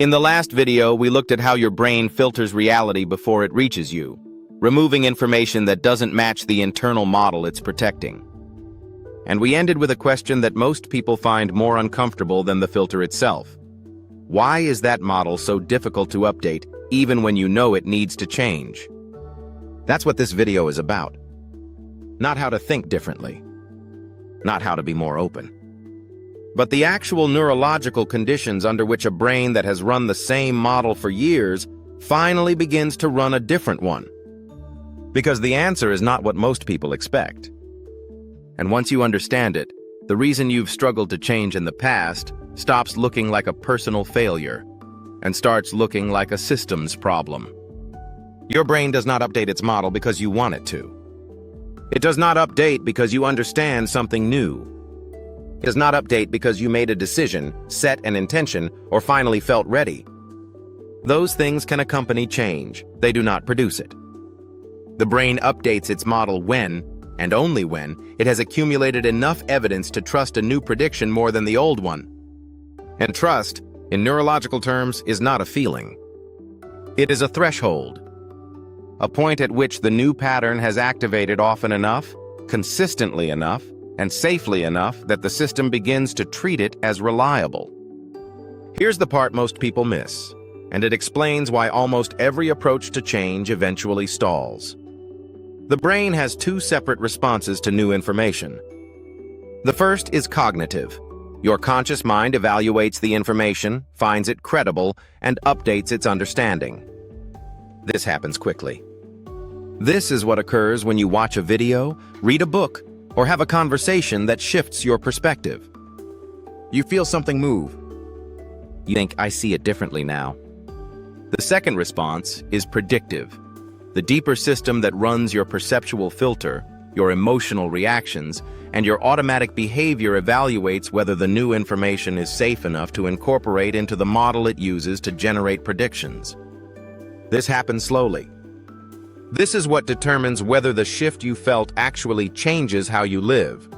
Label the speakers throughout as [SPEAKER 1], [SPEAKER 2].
[SPEAKER 1] In the last video, we looked at how your brain filters reality before it reaches you, removing information that doesn't match the internal model it's protecting. And we ended with a question that most people find more uncomfortable than the filter itself. Why is that model so difficult to update, even when you know it needs to change? That's what this video is about. Not how to think differently. Not how to be more open. But the actual neurological conditions under which a brain that has run the same model for years finally begins to run a different one. Because the answer is not what most people expect. And once you understand it, the reason you've struggled to change in the past stops looking like a personal failure and starts looking like a systems problem. Your brain does not update its model because you want it to. It does not update because you understand something new. It does not update because you made a decision, set an intention, or finally felt ready. Those things can accompany change. They do not produce it. The brain updates its model when, and only when, it has accumulated enough evidence to trust a new prediction more than the old one. And trust, in neurological terms, is not a feeling. It is a threshold. A point at which the new pattern has activated often enough, consistently enough, and safely enough that the system begins to treat it as reliable. Here's the part most people miss, and it explains why almost every approach to change eventually stalls. The brain has two separate responses to new information. The first is cognitive. Your conscious mind evaluates the information, finds it credible, and updates its understanding. This happens quickly. This is what occurs when you watch a video, read a book, or have a conversation that shifts your perspective. You feel something move. You think, I see it differently now. The second response is predictive. The deeper system that runs your perceptual filter, your emotional reactions, and your automatic behavior evaluates whether the new information is safe enough to incorporate into the model it uses to generate predictions. This happens slowly. This is what determines whether the shift you felt actually changes how you live.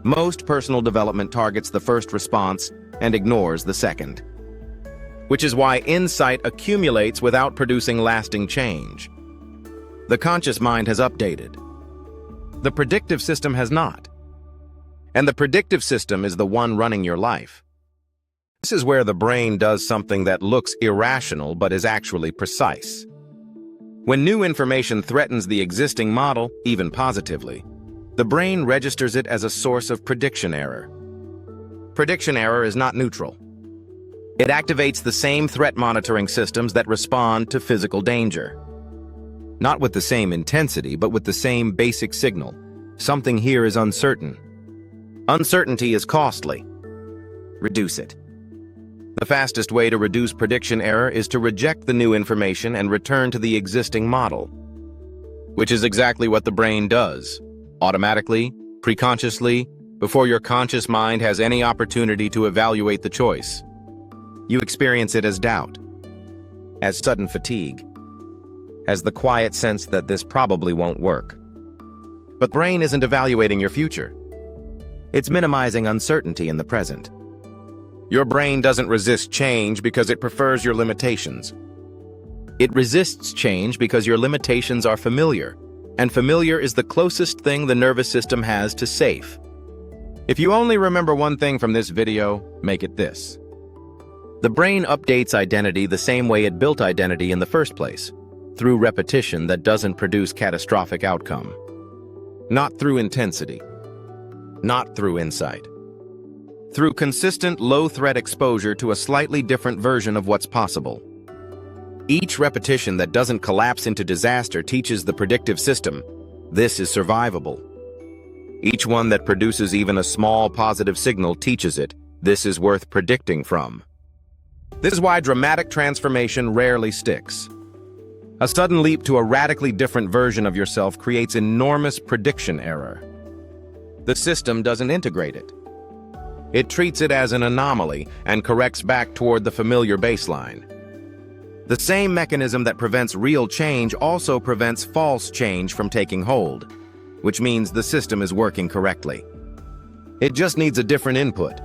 [SPEAKER 1] Most personal development targets the first response and ignores the second. Which is why insight accumulates without producing lasting change. The conscious mind has updated. The predictive system has not. And the predictive system is the one running your life. This is where the brain does something that looks irrational but is actually precise. When new information threatens the existing model, even positively, the brain registers it as a source of prediction error. Prediction error is not neutral. It activates the same threat monitoring systems that respond to physical danger. Not with the same intensity, but with the same basic signal. Something here is uncertain. Uncertainty is costly. Reduce it. The fastest way to reduce prediction error is to reject the new information and return to the existing model. Which is exactly what the brain does. Automatically, preconsciously, before your conscious mind has any opportunity to evaluate the choice. You experience it as doubt, as sudden fatigue, as the quiet sense that this probably won't work. But the brain isn't evaluating your future. It's minimizing uncertainty in the present. Your brain doesn't resist change because it prefers your limitations. It resists change because your limitations are familiar, and familiar is the closest thing the nervous system has to safe. If you only remember one thing from this video, make it this. The brain updates identity the same way it built identity in the first place, through repetition that doesn't produce catastrophic outcome. Not through intensity. Not through insight. Through consistent low-threat exposure to a slightly different version of what's possible. Each repetition that doesn't collapse into disaster teaches the predictive system, this is survivable. Each one that produces even a small positive signal teaches it, this is worth predicting from. This is why dramatic transformation rarely sticks. A sudden leap to a radically different version of yourself creates enormous prediction error. The system doesn't integrate it. It treats it as an anomaly and corrects back toward the familiar baseline. The same mechanism that prevents real change also prevents false change from taking hold, which means the system is working correctly. It just needs a different input.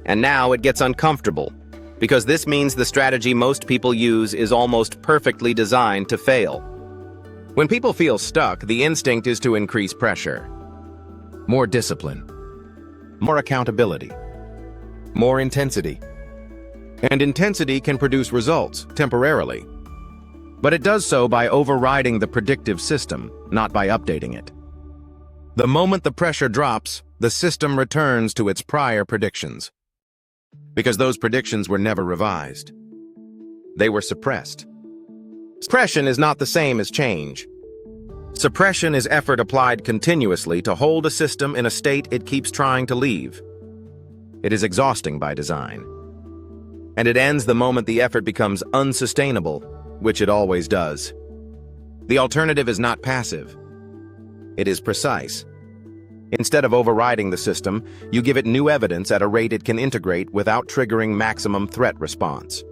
[SPEAKER 1] And now it gets uncomfortable. because this means the strategy most people use is almost perfectly designed to fail. When people feel stuck, the instinct is to increase pressure. More discipline. More accountability. More intensity. And intensity can produce results, temporarily. But it does so by overriding the predictive system, not by updating it. The moment the pressure drops, the system returns to its prior predictions. Because those predictions were never revised. They were suppressed. Suppression is not the same as change. Suppression is effort applied continuously to hold a system in a state it keeps trying to leave. It is exhausting by design. And it ends the moment the effort becomes unsustainable, which it always does. The alternative is not passive. It is precise. Instead of overriding the system, you give it new evidence at a rate it can integrate without triggering maximum threat response.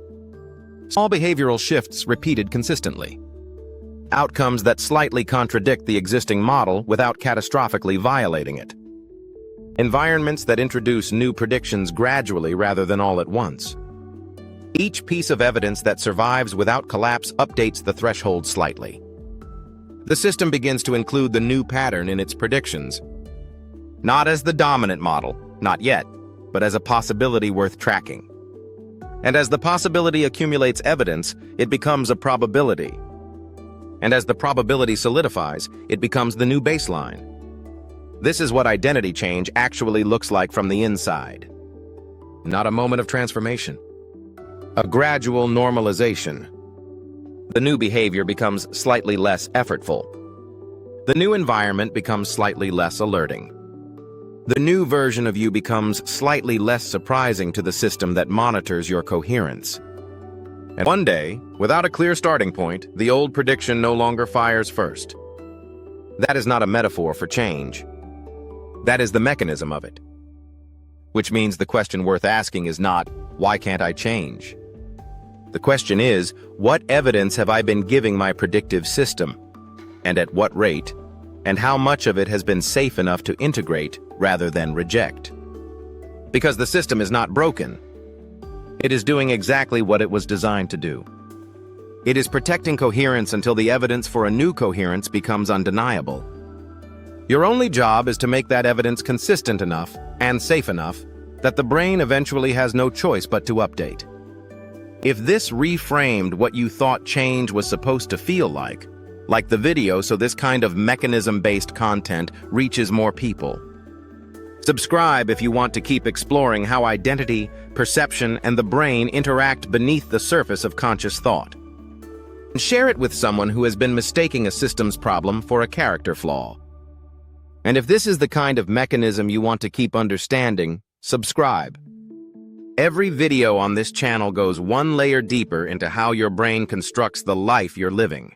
[SPEAKER 1] Small behavioral shifts repeated consistently. Outcomes that slightly contradict the existing model without catastrophically violating it. Environments that introduce new predictions gradually rather than all at once. Each piece of evidence that survives without collapse updates the threshold slightly. The system begins to include the new pattern in its predictions. Not as the dominant model, not yet, but as a possibility worth tracking. And as the possibility accumulates evidence, it becomes a probability. And as the probability solidifies, it becomes the new baseline. This is what identity change actually looks like from the inside. Not a moment of transformation. A gradual normalization. The new behavior becomes slightly less effortful. The new environment becomes slightly less alerting. The new version of you becomes slightly less surprising to the system that monitors your coherence. And one day, without a clear starting point, the old prediction no longer fires first. That is not a metaphor for change. That is the mechanism of it. Which means the question worth asking is not, why can't I change? The question is, what evidence have I been giving my predictive system? And at what rate? And how much of it has been safe enough to integrate rather than reject? Because the system is not broken. It is doing exactly what it was designed to do. It is protecting coherence until the evidence for a new coherence becomes undeniable. Your only job is to make that evidence consistent enough and safe enough that the brain eventually has no choice but to update. If this reframed what you thought change was supposed to feel like the video so this kind of mechanism-based content reaches more people. Subscribe if you want to keep exploring how identity, perception, and the brain interact beneath the surface of conscious thought. And share it with someone who has been mistaking a systems problem for a character flaw. And if this is the kind of mechanism you want to keep understanding, subscribe. Every video on this channel goes one layer deeper into how your brain constructs the life you're living.